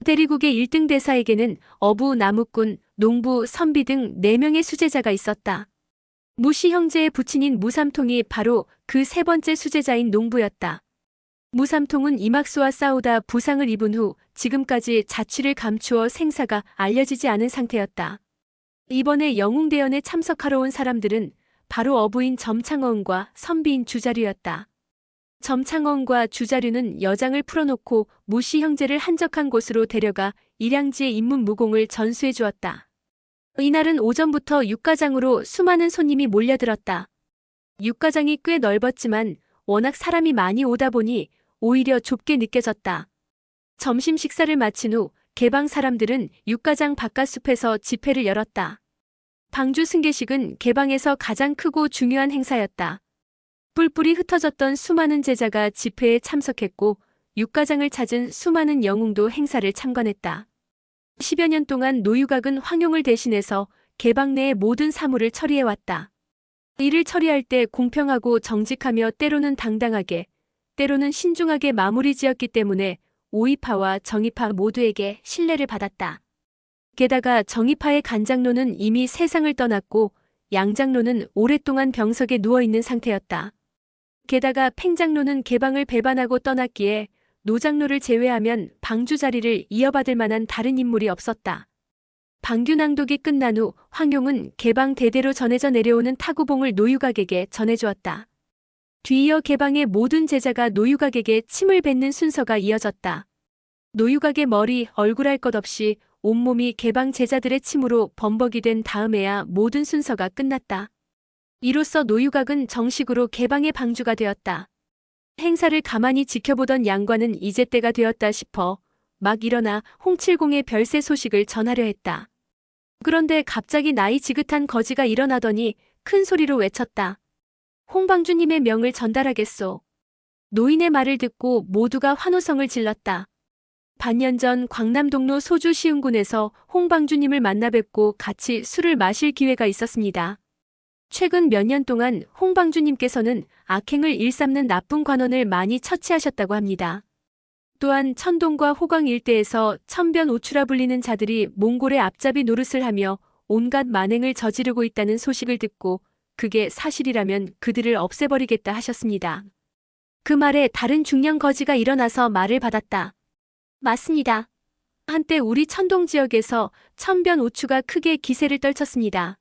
대리국의 1등 대사에게는 어부, 나무꾼, 농부, 선비 등 4명의 수제자가 있었다. 무씨 형제의 부친인 무삼통이 바로 그 세 번째 수제자인 농부였다. 무삼통은 이막수와 싸우다 부상을 입은 후 지금까지 자취를 감추어 생사가 알려지지 않은 상태였다. 이번에 영웅대연에 참석하러 온 사람들은 바로 어부인 점창어은과 선비인 주자류였다. 점창어은과 주자류는 여장을 풀어놓고 무씨 형제를 한적한 곳으로 데려가 일양지의 인문무공을 전수해 주었다. 이날은 오전부터 육가장으로 수많은 손님이 몰려들었다. 육가장이 꽤 넓었지만 워낙 사람이 많이 오다 보니 오히려 좁게 느껴졌다. 점심 식사를 마친 후 개방 사람들은 육가장 바깥숲에서 집회를 열었다. 방주 승계식은 개방에서 가장 크고 중요한 행사였다. 뿔뿔이 흩어졌던 수많은 제자가 집회에 참석했고 육가장을 찾은 수많은 영웅도 행사를 참관했다. 10여 년 동안 노유각은 황용을 대신해서 개방 내의 모든 사물을 처리해왔다. 이를 처리할 때 공평하고 정직하며 때로는 당당하게, 때로는 신중하게 마무리 지었기 때문에 오이파와 정이파 모두에게 신뢰를 받았다. 게다가 정이파의 간장로는 이미 세상을 떠났고 양장로는 오랫동안 병석에 누워있는 상태였다. 게다가 팽장로는 개방을 배반하고 떠났기에 노장로를 제외하면 방주 자리를 이어받을 만한 다른 인물이 없었다. 방규 낭독이 끝난 후 황용은 개방 대대로 전해져 내려오는 타구봉을 노유각에게 전해주었다. 뒤이어 개방의 모든 제자가 노유각에게 침을 뱉는 순서가 이어졌다. 노유각의 머리, 얼굴 할 것 없이 온몸이 개방 제자들의 침으로 범벅이 된 다음에야 모든 순서가 끝났다. 이로써 노유각은 정식으로 개방의 방주가 되었다. 행사를 가만히 지켜보던 양관은 이제 때가 되었다 싶어 막 일어나 홍칠공의 별세 소식을 전하려 했다. 그런데 갑자기 나이 지긋한 거지가 일어나더니 큰 소리로 외쳤다. 홍방주님의 명을 전달하겠소. 노인의 말을 듣고 모두가 환호성을 질렀다. 반년 전 광남동로 소주 시흥군에서 홍방주님을 만나 뵙고 같이 술을 마실 기회가 있었습니다. 최근 몇 년 동안 홍방주님께서는 악행을 일삼는 나쁜 관원을 많이 처치하셨다고 합니다. 또한 천동과 호광 일대에서 천변오추라 불리는 자들이 몽골의 앞잡이 노릇을 하며 온갖 만행을 저지르고 있다는 소식을 듣고 그게 사실이라면 그들을 없애버리겠다 하셨습니다. 그 말에 다른 중년 거지가 일어나서 말을 받았다. 맞습니다. 한때 우리 천동 지역에서 천변오추가 크게 기세를 떨쳤습니다.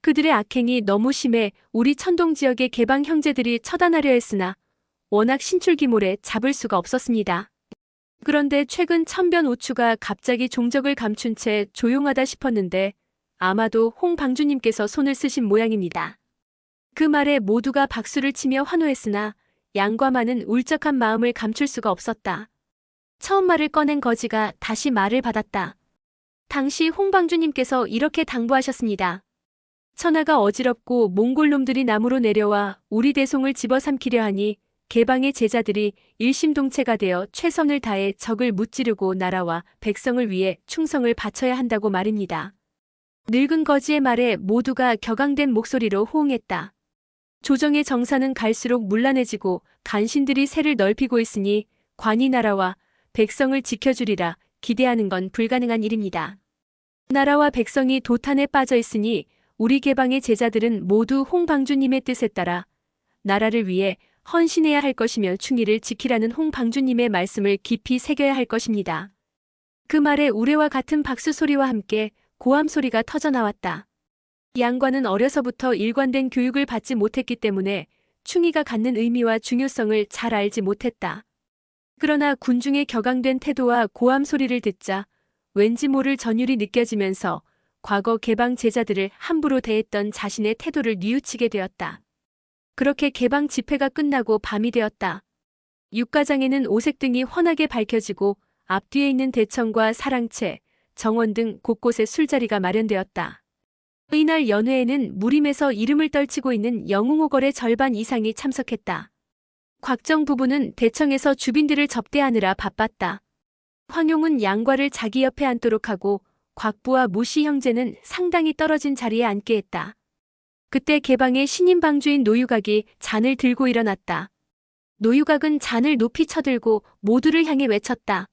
그들의 악행이 너무 심해 우리 천동 지역의 개방 형제들이 처단하려 했으나 워낙 신출귀몰에 잡을 수가 없었습니다. 그런데 최근 천변오추가 갑자기 종적을 감춘 채 조용하다 싶었는데 아마도 홍방주님께서 손을 쓰신 모양입니다. 그 말에 모두가 박수를 치며 환호했으나 양과만은 울적한 마음을 감출 수가 없었다. 처음 말을 꺼낸 거지가 다시 말을 받았다. 당시 홍방주님께서 이렇게 당부하셨습니다. 천하가 어지럽고 몽골놈들이 남으로 내려와 우리 대송을 집어삼키려 하니 개방의 제자들이 일심동체가 되어 최선을 다해 적을 무찌르고 나라와 백성을 위해 충성을 바쳐야 한다고 말입니다. 늙은 거지의 말에 모두가 격앙된 목소리로 호응했다. 조정의 정사는 갈수록 문란해지고 간신들이 세를 넓히고 있으니 관이 나라와 백성을 지켜주리라 기대하는 건 불가능한 일입니다. 나라와 백성이 도탄에 빠져 있으니 우리 개방의 제자들은 모두 홍방주님의 뜻에 따라 나라를 위해 헌신해야 할 것이며 충의를 지키라는 홍방주님의 말씀을 깊이 새겨야 할 것입니다. 그 말에 우레와 같은 박수 소리와 함께 고함 소리가 터져나왔다. 양관은 어려서부터 일관된 교육을 받지 못했기 때문에 충의가 갖는 의미와 중요성을 잘 알지 못했다. 그러나 군중의 격앙된 태도와 고함 소리를 듣자 왠지 모를 전율이 느껴지면서 과거 개방 제자들을 함부로 대했던 자신의 태도를 뉘우치게 되었다. 그렇게 개방 집회가 끝나고 밤이 되었다. 육가장에는 오색등이 환하게 밝혀지고 앞뒤에 있는 대청과 사랑채, 정원 등 곳곳에 술자리가 마련되었다. 이날 연회에는 무림에서 이름을 떨치고 있는 영웅오걸의 절반 이상이 참석했다. 곽정 부부는 대청에서 주빈들을 접대하느라 바빴다. 황용은 양과를 자기 옆에 앉도록 하고 곽부와 무씨 형제는 상당히 떨어진 자리에 앉게 했다. 그때 개방의 신임 방주인 노유각이 잔을 들고 일어났다. 노유각은 잔을 높이 쳐들고 모두를 향해 외쳤다.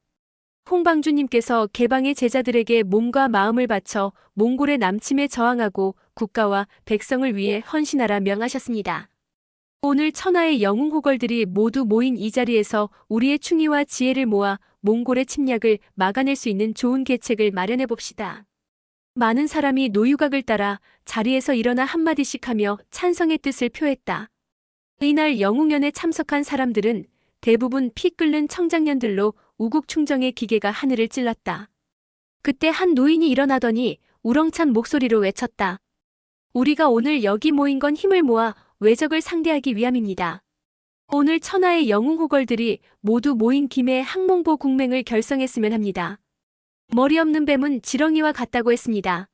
홍방주님께서 개방의 제자들에게 몸과 마음을 바쳐 몽골의 남침에 저항하고 국가와 백성을 위해 헌신하라 명하셨습니다. 오늘 천하의 영웅 호걸들이 모두 모인 이 자리에서 우리의 충의와 지혜를 모아 몽골의 침략을 막아낼 수 있는 좋은 계책을 마련해 봅시다. 많은 사람이 노유각을 따라 자리에서 일어나 한마디씩 하며 찬성의 뜻을 표했다. 이날 영웅연에 참석한 사람들은 대부분 피 끓는 청장년들로 우국충정의 기계가 하늘을 찔렀다. 그때 한 노인이 일어나더니 우렁찬 목소리로 외쳤다. 우리가 오늘 여기 모인 건 힘을 모아 외적을 상대하기 위함입니다. 오늘 천하의 영웅 호걸들이 모두 모인 김에 항몽보 국맹을 결성했으면 합니다. 머리 없는 뱀은 지렁이와 같다고 했습니다.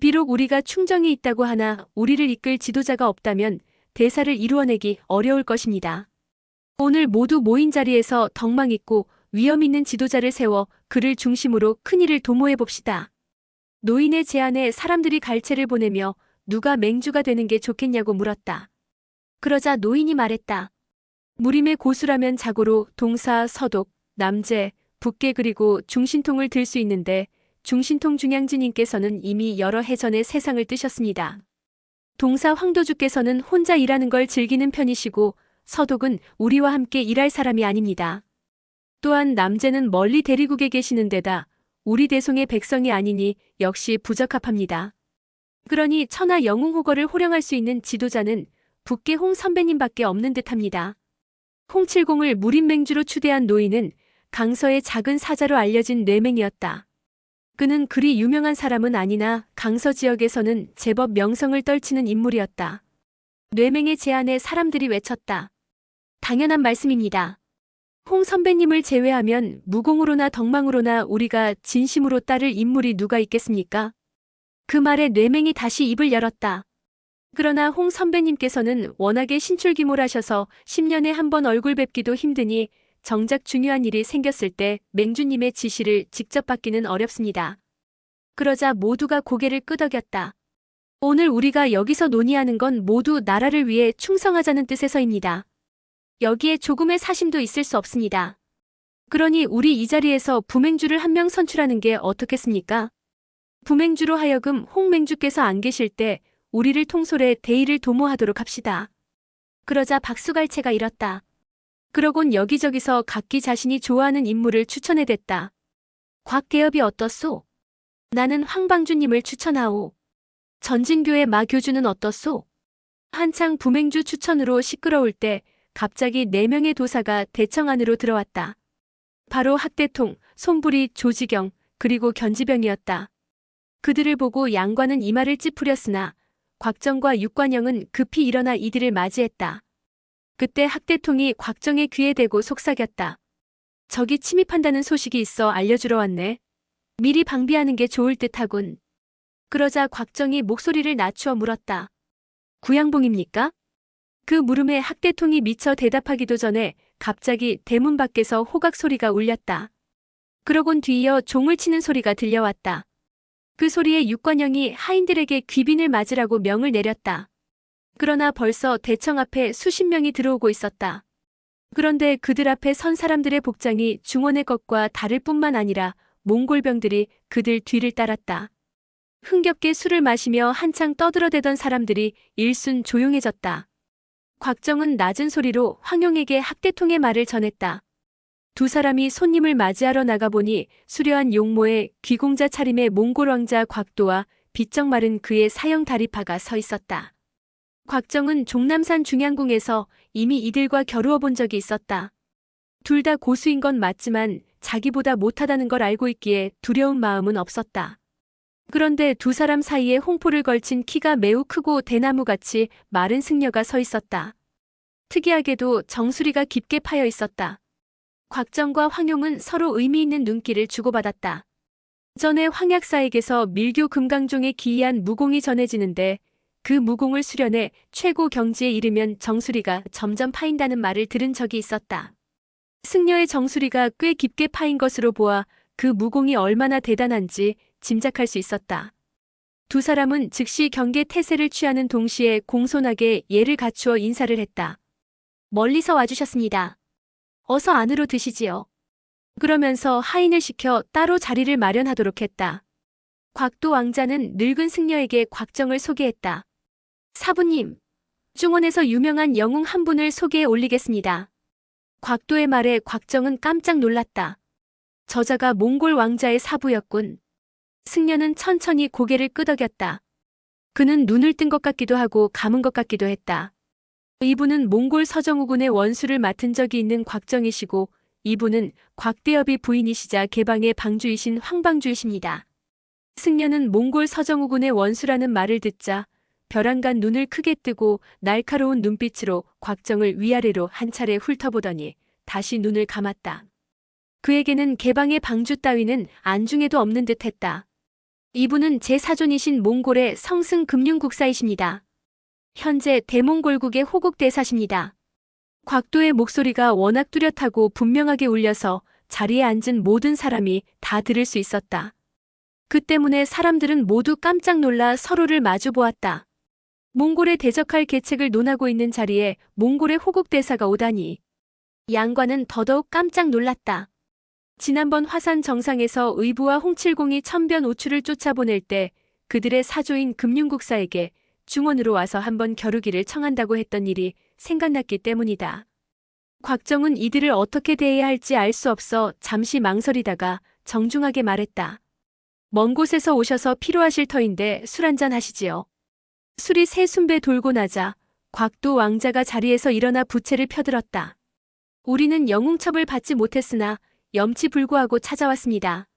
비록 우리가 충정이 있다고 하나 우리를 이끌 지도자가 없다면 대사를 이루어내기 어려울 것입니다. 오늘 모두 모인 자리에서 덕망 있고 위엄 있는 지도자를 세워 그를 중심으로 큰일을 도모해 봅시다. 노인의 제안에 사람들이 갈채를 보내며 누가 맹주가 되는 게 좋겠냐고 물었다. 그러자 노인이 말했다. 무림의 고수라면 자고로 동사, 서독, 남제, 북계 그리고 중신통을 들 수 있는데 중신통 중양지님께서는 이미 여러 해 전에 세상을 뜨셨습니다. 동사 황도주께서는 혼자 일하는 걸 즐기는 편이시고 서독은 우리와 함께 일할 사람이 아닙니다. 또한 남제는 멀리 대리국에 계시는 데다 우리 대송의 백성이 아니니 역시 부적합합니다. 그러니 천하 영웅 호거를 호령할 수 있는 지도자는 북계 홍 선배님밖에 없는 듯합니다. 홍칠공을 무림맹주로 추대한 노인은 강서의 작은 사자로 알려진 뇌맹이었다. 그는 그리 유명한 사람은 아니나 강서 지역에서는 제법 명성을 떨치는 인물이었다. 뇌맹의 제안에 사람들이 외쳤다. 당연한 말씀입니다. 홍 선배님을 제외하면 무공으로나 덕망으로나 우리가 진심으로 따를 인물이 누가 있겠습니까? 그 말에 뇌맹이 다시 입을 열었다. 그러나 홍 선배님께서는 워낙에 신출귀몰하셔서 10년에 한 번 얼굴 뵙기도 힘드니 정작 중요한 일이 생겼을 때 맹주님의 지시를 직접 받기는 어렵습니다. 그러자 모두가 고개를 끄덕였다. 오늘 우리가 여기서 논의하는 건 모두 나라를 위해 충성하자는 뜻에서입니다. 여기에 조금의 사심도 있을 수 없습니다. 그러니 우리 이 자리에서 부맹주를 한 명 선출하는 게 어떻겠습니까? 부맹주로 하여금 홍맹주께서 안 계실 때 우리를 통솔해 대의를 도모하도록 합시다. 그러자 박수갈채가 일었다. 그러곤 여기저기서 각기 자신이 좋아하는 인물을 추천해댔다. 곽대엽이 어떻소? 나는 황방주님을 추천하오. 전진교의 마교주는 어떻소? 한창 부맹주 추천으로 시끄러울 때 갑자기 4명의 도사가 대청 안으로 들어왔다. 바로 학대통, 손부리, 조지경, 그리고 견지병이었다. 그들을 보고 양관은 이마를 찌푸렸으나 곽정과 육관영은 급히 일어나 이들을 맞이했다. 그때 학대통이 곽정의 귀에 대고 속삭였다. 적이 침입한다는 소식이 있어 알려주러 왔네. 미리 방비하는 게 좋을 듯하군. 그러자 곽정이 목소리를 낮추어 물었다. 구양봉입니까? 그 물음에 학대통이 미처 대답하기도 전에 갑자기 대문 밖에서 호각 소리가 울렸다. 그러곤 뒤이어 종을 치는 소리가 들려왔다. 그 소리에 육관영이 하인들에게 귀빈을 맞으라고 명을 내렸다. 그러나 벌써 대청 앞에 수십 명이 들어오고 있었다. 그런데 그들 앞에 선 사람들의 복장이 중원의 것과 다를 뿐만 아니라 몽골병들이 그들 뒤를 따랐다. 흥겹게 술을 마시며 한창 떠들어대던 사람들이 일순 조용해졌다. 곽정은 낮은 소리로 황용에게 학대통의 말을 전했다. 두 사람이 손님을 맞이하러 나가보니 수려한 용모에 귀공자 차림의 몽골 왕자 곽도와 비쩍 마른 그의 사형 다리파가 서 있었다. 곽정은 종남산 중양궁에서 이미 이들과 겨루어 본 적이 있었다. 둘 다 고수인 건 맞지만 자기보다 못하다는 걸 알고 있기에 두려운 마음은 없었다. 그런데 두 사람 사이에 홍포를 걸친 키가 매우 크고 대나무같이 마른 승려가 서 있었다. 특이하게도 정수리가 깊게 파여 있었다. 곽정과 황용은 서로 의미 있는 눈길을 주고받았다. 전에 황약사에게서 밀교 금강종에 기이한 무공이 전해지는데 그 무공을 수련해 최고 경지에 이르면 정수리가 점점 파인다는 말을 들은 적이 있었다. 승려의 정수리가 꽤 깊게 파인 것으로 보아 그 무공이 얼마나 대단한지 짐작할 수 있었다. 두 사람은 즉시 경계 태세를 취하는 동시에 공손하게 예를 갖추어 인사를 했다. 멀리서 와주셨습니다. 어서 안으로 드시지요. 그러면서 하인을 시켜 따로 자리를 마련하도록 했다. 곽도 왕자는 늙은 승려에게 곽정을 소개했다. 사부님, 중원에서 유명한 영웅 한 분을 소개해 올리겠습니다. 곽도의 말에 곽정은 깜짝 놀랐다. 저자가 몽골 왕자의 사부였군. 승려는 천천히 고개를 끄덕였다. 그는 눈을 뜬 것 같기도 하고 감은 것 같기도 했다. 이분은 몽골 서정우군의 원수를 맡은 적이 있는 곽정이시고 이분은 곽대엽이 부인이시자 개방의 방주이신 황방주이십니다. 승려는 몽골 서정우군의 원수라는 말을 듣자 벼랑간 눈을 크게 뜨고 날카로운 눈빛으로 곽정을 위아래로 한 차례 훑어보더니 다시 눈을 감았다. 그에게는 개방의 방주 따위는 안중에도 없는 듯했다. 이분은 제4존이신 몽골의 성승 금융국사이십니다. 현재 대몽골국의 호국대사십니다. 곽도의 목소리가 워낙 뚜렷하고 분명하게 울려서 자리에 앉은 모든 사람이 다 들을 수 있었다. 그 때문에 사람들은 모두 깜짝 놀라 서로를 마주보았다. 몽골에 대적할 계책을 논하고 있는 자리에 몽골의 호국대사가 오다니. 양관은 더더욱 깜짝 놀랐다. 지난번 화산 정상에서 의부와 홍칠공이 천변 오출을 쫓아보낼 때 그들의 사조인 금융국사에게 중원으로 와서 한번 겨루기를 청한다고 했던 일이 생각났기 때문이다. 곽정은 이들을 어떻게 대해야 할지 알 수 없어 잠시 망설이다가 정중하게 말했다. 먼 곳에서 오셔서 피로하실 터인데 술 한잔 하시지요. 술이 세 순배 돌고 나자 곽도 왕자가 자리에서 일어나 부채를 펴들었다. 우리는 영웅첩을 받지 못했으나 염치불구하고 찾아왔습니다.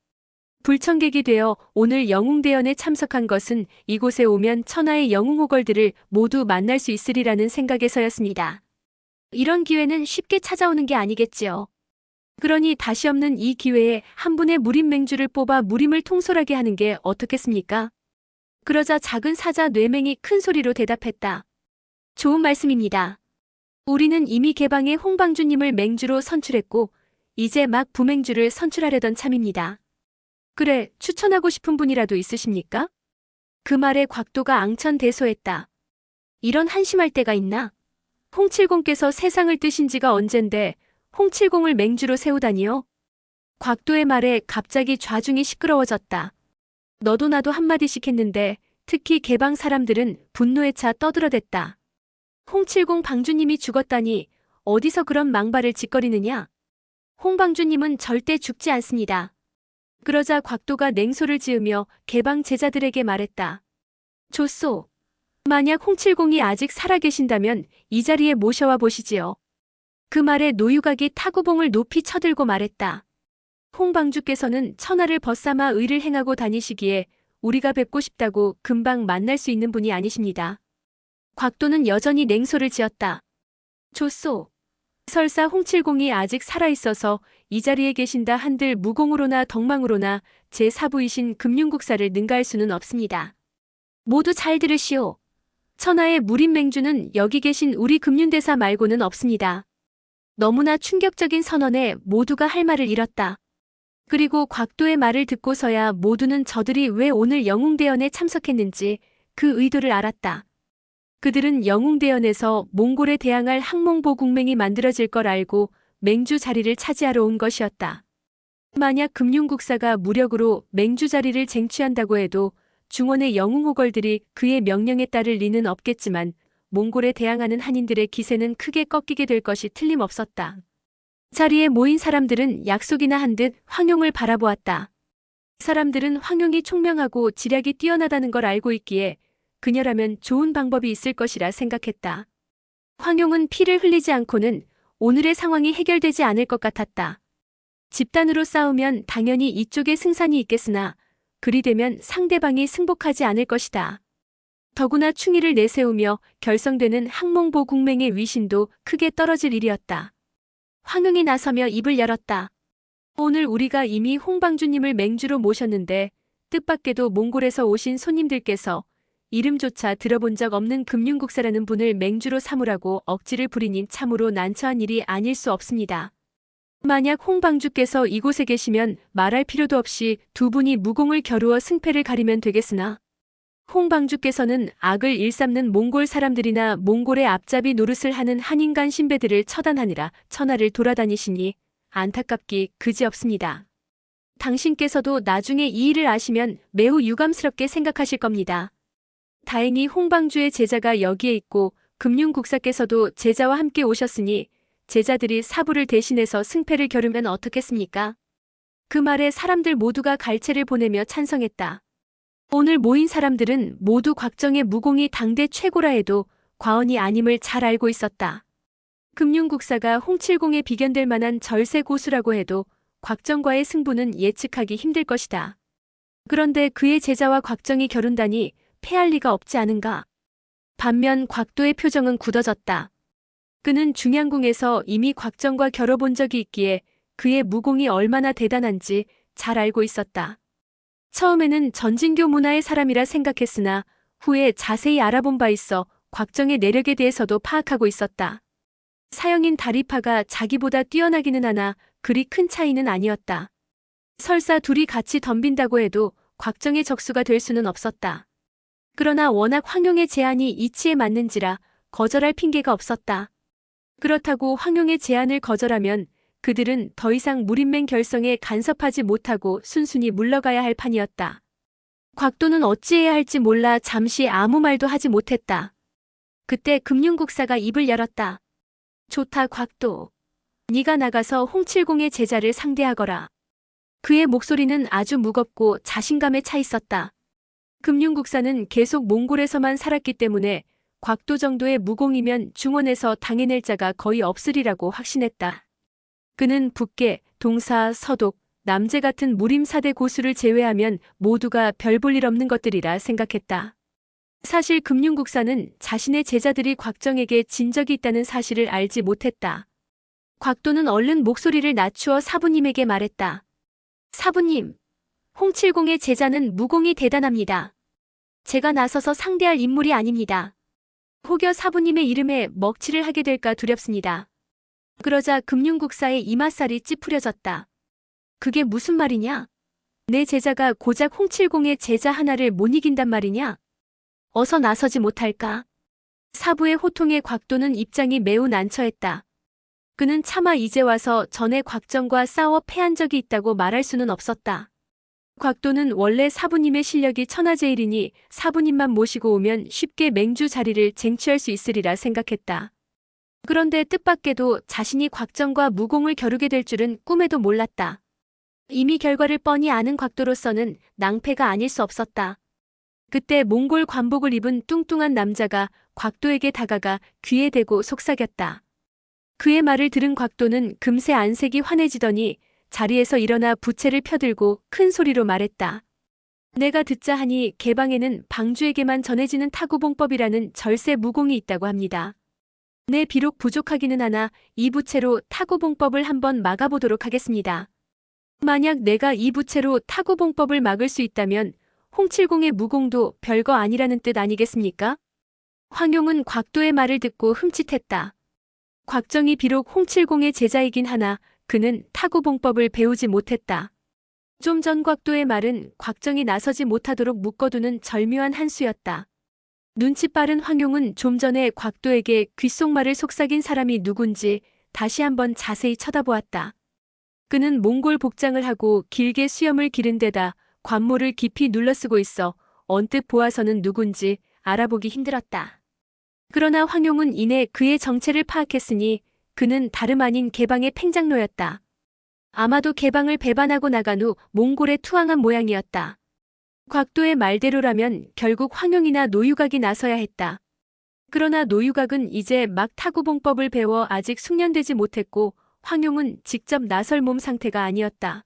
불청객이 되어 오늘 영웅대연에 참석한 것은 이곳에 오면 천하의 영웅호걸들을 모두 만날 수 있으리라는 생각에서였습니다. 이런 기회는 쉽게 찾아오는 게 아니겠지요. 그러니 다시 없는 이 기회에 한 분의 무림 맹주를 뽑아 무림을 통솔하게 하는 게 어떻겠습니까? 그러자 작은 사자 뇌맹이 큰 소리로 대답했다. 좋은 말씀입니다. 우리는 이미 개방의 홍방주님을 맹주로 선출했고 이제 막 부맹주를 선출하려던 참입니다. 그래, 추천하고 싶은 분이라도 있으십니까? 그 말에 곽도가 앙천대소했다. 이런 한심할 때가 있나? 홍칠공께서 세상을 뜨신 지가 언젠데 홍칠공을 맹주로 세우다니요? 곽도의 말에 갑자기 좌중이 시끄러워졌다. 너도 나도 한마디씩 했는데 특히 개방 사람들은 분노에 차 떠들어댔다. 홍칠공 방주님이 죽었다니 어디서 그런 망발을 짓거리느냐? 홍방주님은 절대 죽지 않습니다. 그러자 곽도가 냉소를 지으며 개방 제자들에게 말했다. 좋소. 만약 홍칠공이 아직 살아계신다면 이 자리에 모셔와 보시지요. 그 말에 노유각이 타구봉을 높이 쳐들고 말했다. 홍방주께서는 천하를 벗삼아 의를 행하고 다니시기에 우리가 뵙고 싶다고 금방 만날 수 있는 분이 아니십니다. 곽도는 여전히 냉소를 지었다. 좋소. 설사 홍칠공이 아직 살아있어서 이 자리에 계신다 한들 무공으로나 덕망으로나 제 사부이신 금융국사를 능가할 수는 없습니다. 모두 잘 들으시오. 천하의 무림맹주는 여기 계신 우리 금륜대사 말고는 없습니다. 너무나 충격적인 선언에 모두가 할 말을 잃었다. 그리고 곽도의 말을 듣고서야 모두는 저들이 왜 오늘 영웅대연에 참석했는지 그 의도를 알았다. 그들은 영웅대연에서 몽골에 대항할 항몽보 국맹이 만들어질 걸 알고 맹주 자리를 차지하러 온 것이었다. 만약 금융국사가 무력으로 맹주 자리를 쟁취한다고 해도 중원의 영웅호걸들이 그의 명령에 따를 리는 없겠지만 몽골에 대항하는 한인들의 기세는 크게 꺾이게 될 것이 틀림없었다. 자리에 모인 사람들은 약속이나 한 듯 황용을 바라보았다. 사람들은 황용이 총명하고 지략이 뛰어나다는 걸 알고 있기에 그녀라면 좋은 방법이 있을 것이라 생각했다. 황용은 피를 흘리지 않고는 오늘의 상황이 해결되지 않을 것 같았다. 집단으로 싸우면 당연히 이쪽에 승산이 있겠으나 그리 되면 상대방이 승복하지 않을 것이다. 더구나 충의를 내세우며 결성되는 항몽보 국맹의 위신도 크게 떨어질 일이었다. 황용이 나서며 입을 열었다. 오늘 우리가 이미 홍방주님을 맹주로 모셨는데 뜻밖에도 몽골에서 오신 손님들께서 이름조차 들어본 적 없는 금융국사라는 분을 맹주로 삼으라고 억지를 부리니 참으로 난처한 일이 아닐 수 없습니다. 만약 홍방주께서 이곳에 계시면 말할 필요도 없이 두 분이 무공을 겨루어 승패를 가리면 되겠으나 홍방주께서는 악을 일삼는 몽골 사람들이나 몽골의 앞잡이 노릇을 하는 한인간 신배들을 처단하느라 천하를 돌아다니시니 안타깝기 그지없습니다. 당신께서도 나중에 이 일을 아시면 매우 유감스럽게 생각하실 겁니다. 다행히 홍방주의 제자가 여기에 있고 금융국사께서도 제자와 함께 오셨으니 제자들이 사부를 대신해서 승패를 겨루면 어떻겠습니까? 그 말에 사람들 모두가 갈채를 보내며 찬성했다. 오늘 모인 사람들은 모두 곽정의 무공이 당대 최고라 해도 과언이 아님을 잘 알고 있었다. 금융국사가 홍칠공에 비견될 만한 절세 고수라고 해도 곽정과의 승부는 예측하기 힘들 것이다. 그런데 그의 제자와 곽정이 겨룬다니 패할 리가 없지 않은가. 반면 곽도의 표정은 굳어졌다. 그는 중양궁에서 이미 곽정과 겨뤄본 적이 있기에 그의 무공이 얼마나 대단한지 잘 알고 있었다. 처음에는 전진교 문화의 사람이라 생각했으나 후에 자세히 알아본 바 있어 곽정의 내력에 대해서도 파악하고 있었다. 사형인 다리파가 자기보다 뛰어나기는 하나 그리 큰 차이는 아니었다. 설사 둘이 같이 덤빈다고 해도 곽정의 적수가 될 수는 없었다. 그러나 워낙 황용의 제안이 이치에 맞는지라 거절할 핑계가 없었다. 그렇다고 황용의 제안을 거절하면 그들은 더 이상 무린맹 결성에 간섭하지 못하고 순순히 물러가야 할 판이었다. 곽도는 어찌해야 할지 몰라 잠시 아무 말도 하지 못했다. 그때 금융국사가 입을 열었다. 좋다 곽도. 네가 나가서 홍칠공의 제자를 상대하거라. 그의 목소리는 아주 무겁고 자신감에 차 있었다. 금융국사는 계속 몽골에서만 살았기 때문에 곽도 정도의 무공이면 중원에서 당해낼 자가 거의 없으리라고 확신했다. 그는 북계, 동사, 서독, 남제 같은 무림사대 고수를 제외하면 모두가 별 볼 일 없는 것들이라 생각했다. 사실 금융국사는 자신의 제자들이 곽정에게 진 적이 있다는 사실을 알지 못했다. 곽도는 얼른 목소리를 낮추어 사부님에게 말했다. 사부님, 홍칠공의 제자는 무공이 대단합니다. 제가 나서서 상대할 인물이 아닙니다. 혹여 사부님의 이름에 먹칠을 하게 될까 두렵습니다. 그러자 금융국사의 이맛살이 찌푸려졌다. 그게 무슨 말이냐? 내 제자가 고작 홍칠공의 제자 하나를 못 이긴단 말이냐? 어서 나서지 못할까? 사부의 호통에 곽도는 입장이 매우 난처했다. 그는 차마 이제 와서 전에 곽정과 싸워 패한 적이 있다고 말할 수는 없었다. 곽도는 원래 사부님의 실력이 천하제일이니 사부님만 모시고 오면 쉽게 맹주 자리를 쟁취할 수 있으리라 생각했다. 그런데 뜻밖에도 자신이 곽정과 무공을 겨루게 될 줄은 꿈에도 몰랐다. 이미 결과를 뻔히 아는 곽도로서는 낭패가 아닐 수 없었다. 그때 몽골 관복을 입은 뚱뚱한 남자가 곽도에게 다가가 귀에 대고 속삭였다. 그의 말을 들은 곽도는 금세 안색이 환해지더니 자리에서 일어나 부채를 펴들고 큰 소리로 말했다. 내가 듣자 하니 개방에는 방주에게만 전해지는 타구봉법이라는 절세 무공이 있다고 합니다. 네, 비록 부족하기는 하나 이 부채로 타구봉법을 한번 막아보도록 하겠습니다. 만약 내가 이 부채로 타구봉법을 막을 수 있다면 홍칠공의 무공도 별거 아니라는 뜻 아니겠습니까? 황용은 곽도의 말을 듣고 흠칫했다. 곽정이 비록 홍칠공의 제자이긴 하나 그는 타구봉법을 배우지 못했다. 좀 전 곽도의 말은 곽정이 나서지 못하도록 묶어두는 절묘한 한 수였다. 눈치 빠른 황용은 좀 전에 곽도에게 귓속말을 속삭인 사람이 누군지 다시 한번 자세히 쳐다보았다. 그는 몽골 복장을 하고 길게 수염을 기른 데다 관모를 깊이 눌러쓰고 있어 언뜻 보아서는 누군지 알아보기 힘들었다. 그러나 황용은 이내 그의 정체를 파악했으니 그는 다름 아닌 개방의 팽장로였다. 아마도 개방을 배반하고 나간 후 몽골에 투항한 모양이었다. 곽도의 말대로라면 결국 황용이나 노유각이 나서야 했다. 그러나 노유각은 이제 막 타구봉법을 배워 아직 숙련되지 못했고 황용은 직접 나설 몸 상태가 아니었다.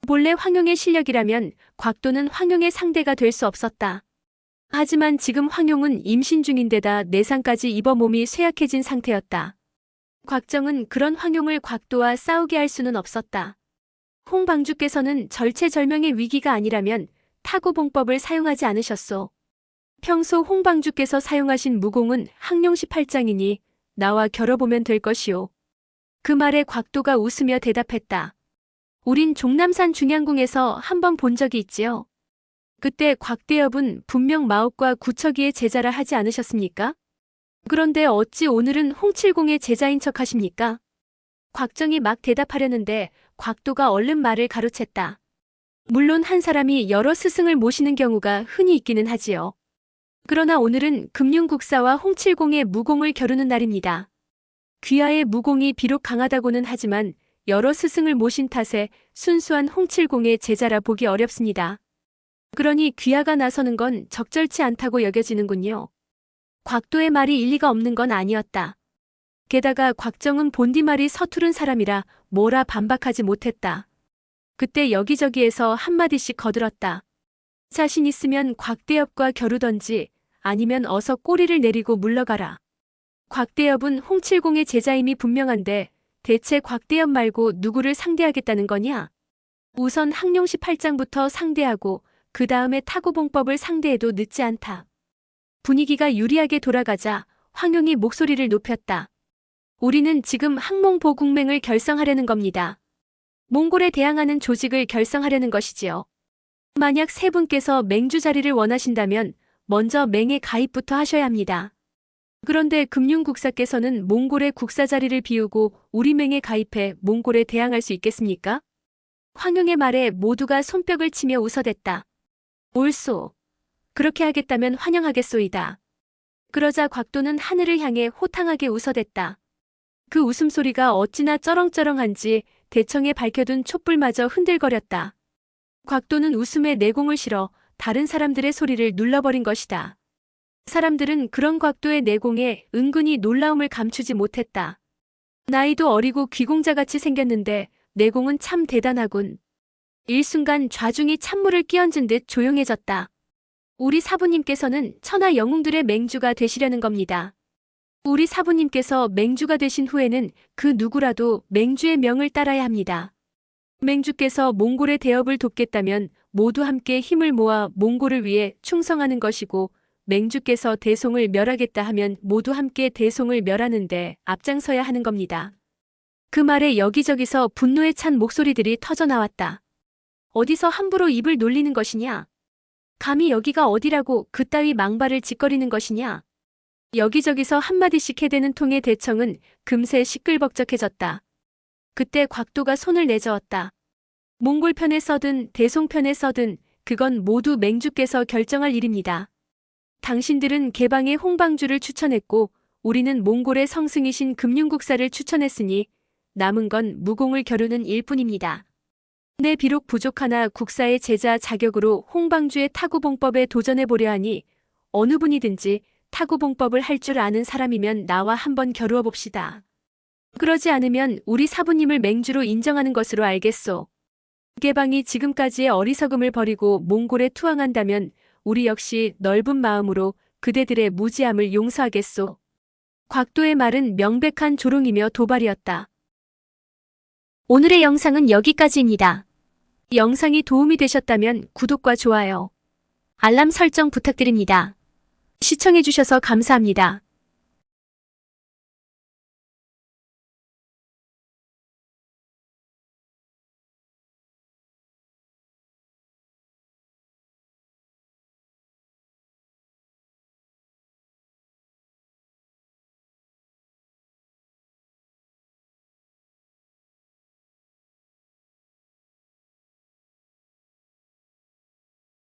본래 황용의 실력이라면 곽도는 황용의 상대가 될 수 없었다. 하지만 지금 황용은 임신 중인데다 내상까지 입어 몸이 쇠약해진 상태였다. 곽정은 그런 황용을 곽도와 싸우게 할 수는 없었다. 홍방주께서는 절체절명의 위기가 아니라면 타구봉법을 사용하지 않으셨소. 평소 홍방주께서 사용하신 무공은 항룡 18장이니 나와 겨뤄보면 될 것이오. 그 말에 곽도가 웃으며 대답했다. 우린 종남산 중양궁에서 한 번 본 적이 있지요. 그때 곽대엽은 분명 마옥과 구척이의 제자라 하지 않으셨습니까? 그런데 어찌 오늘은 홍칠공의 제자인 척 하십니까? 곽정이 막 대답하려는데 곽도가 얼른 말을 가로챘다. 물론 한 사람이 여러 스승을 모시는 경우가 흔히 있기는 하지요. 그러나 오늘은 금융국사와 홍칠공의 무공을 겨루는 날입니다. 귀하의 무공이 비록 강하다고는 하지만 여러 스승을 모신 탓에 순수한 홍칠공의 제자라 보기 어렵습니다. 그러니 귀하가 나서는 건 적절치 않다고 여겨지는군요. 곽도의 말이 일리가 없는 건 아니었다. 게다가 곽정은 본디말이 서투른 사람이라 뭐라 반박하지 못했다. 그때 여기저기에서 한마디씩 거들었다. 자신 있으면 곽대엽과 겨루던지 아니면 어서 꼬리를 내리고 물러가라. 곽대엽은 홍칠공의 제자임이 분명한데 대체 곽대엽 말고 누구를 상대하겠다는 거냐? 우선 항룡시 8장부터 상대하고 그 다음에 타구봉법을 상대해도 늦지 않다. 분위기가 유리하게 돌아가자 황용이 목소리를 높였다. 우리는 지금 항몽보국맹을 결성하려는 겁니다. 몽골에 대항하는 조직을 결성하려는 것이지요. 만약 세 분께서 맹주 자리를 원하신다면 먼저 맹에 가입부터 하셔야 합니다. 그런데 금융국사께서는 몽골의 국사 자리를 비우고 우리 맹에 가입해 몽골에 대항할 수 있겠습니까? 황용의 말에 모두가 손뼉을 치며 웃어댔다. 옳소. 그렇게 하겠다면 환영하겠소이다. 그러자 곽도는 하늘을 향해 호탕하게 웃어댔다. 그 웃음소리가 어찌나 쩌렁쩌렁한지 대청에 밝혀둔 촛불마저 흔들거렸다. 곽도는 웃음에 내공을 실어 다른 사람들의 소리를 눌러버린 것이다. 사람들은 그런 곽도의 내공에 은근히 놀라움을 감추지 못했다. 나이도 어리고 귀공자같이 생겼는데 내공은 참 대단하군. 일순간 좌중이 찬물을 끼얹은 듯 조용해졌다. 우리 사부님께서는 천하 영웅들의 맹주가 되시려는 겁니다. 우리 사부님께서 맹주가 되신 후에는 그 누구라도 맹주의 명을 따라야 합니다. 맹주께서 몽골의 대업을 돕겠다면 모두 함께 힘을 모아 몽골을 위해 충성하는 것이고 맹주께서 대송을 멸하겠다 하면 모두 함께 대송을 멸하는데 앞장서야 하는 겁니다. 그 말에 여기저기서 분노에 찬 목소리들이 터져나왔다. 어디서 함부로 입을 놀리는 것이냐? 감히 여기가 어디라고 그따위 망발을 짓거리는 것이냐? 여기저기서 한마디씩 해대는 통의 대청은 금세 시끌벅적해졌다. 그때 곽도가 손을 내저었다. 몽골 편에 서든 대송 편에 서든 그건 모두 맹주께서 결정할 일입니다. 당신들은 개방의 홍방주를 추천했고 우리는 몽골의 성승이신 금융국사를 추천했으니 남은 건 무공을 겨루는 일뿐입니다. 내 비록 부족하나 국사의 제자 자격으로 홍방주의 타구봉법에 도전해보려 하니 어느 분이든지 타구봉법을 할 줄 아는 사람이면 나와 한번 겨루어 봅시다. 그러지 않으면 우리 사부님을 맹주로 인정하는 것으로 알겠소. 개방이 지금까지의 어리석음을 버리고 몽골에 투항한다면 우리 역시 넓은 마음으로 그대들의 무지함을 용서하겠소. 곽도의 말은 명백한 조롱이며 도발이었다. 오늘의 영상은 여기까지입니다. 영상이 도움이 되셨다면 구독과 좋아요, 알람 설정 부탁드립니다. 시청해주셔서 감사합니다.